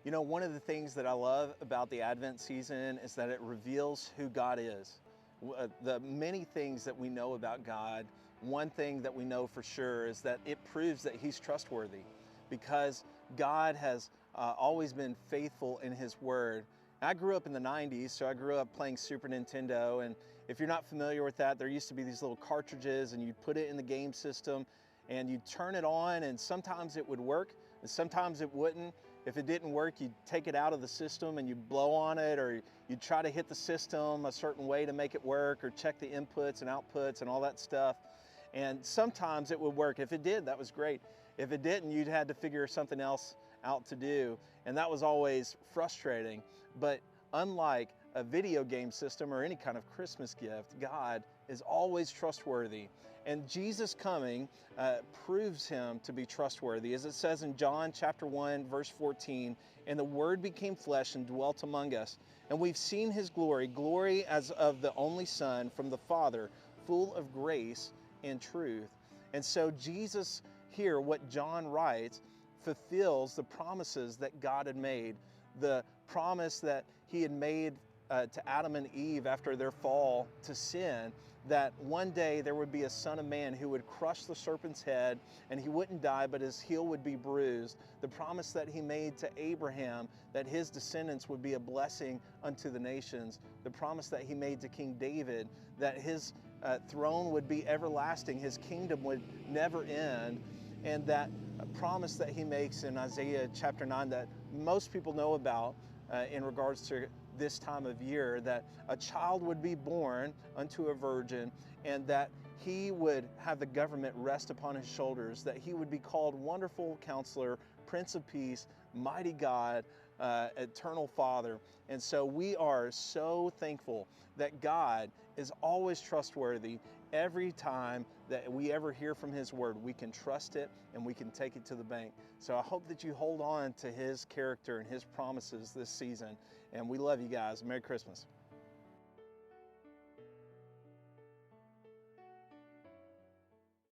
You know, one of the things that I love about the Advent season is that it reveals who God is. The many things that we know about God, one thing that we know for sure is that it proves that He's trustworthy because God has always been faithful in His Word. I grew up in the 90s, so I grew up playing Super Nintendo, and if you're not familiar with that, there used to be these little cartridges and you'd put it in the game system and you'd turn it on, and sometimes it would work and sometimes it wouldn't. If it didn't work, you'd take it out of the system and you'd blow on it, or you'd try to hit the system a certain way to make it work, or check the inputs and outputs and all that stuff. And sometimes it would work. If it did, that was great. If it didn't, you'd had to figure something else out to do. And that was always frustrating. But unlike a video game system or any kind of Christmas gift, God is always trustworthy. And Jesus coming proves Him to be trustworthy. As it says in John chapter 1, verse 14, "And the Word became flesh and dwelt among us. And we've seen His glory, glory as of the only Son from the Father, full of grace and truth." And so Jesus here, what John writes, fulfills the promises that God had made. The promise that He had made to Adam and Eve after their fall to sin, that one day there would be a Son of Man who would crush the serpent's head and he wouldn't die, but his heel would be bruised. The promise that He made to Abraham that his descendants would be a blessing unto the nations. The promise that He made to King David that his throne would be everlasting, his kingdom would never end. And that promise that He makes in Isaiah chapter 9 that most people know about in regards to this time of year, that a child would be born unto a virgin and that He would have the government rest upon His shoulders, that He would be called Wonderful Counselor, Prince of Peace, Mighty God, Eternal Father. And so we are so thankful that God is always trustworthy. Every time that we ever hear from His Word, we can trust it and we can take it to the bank. So I hope that you hold on to His character and His promises this season. And we love you guys. Merry Christmas.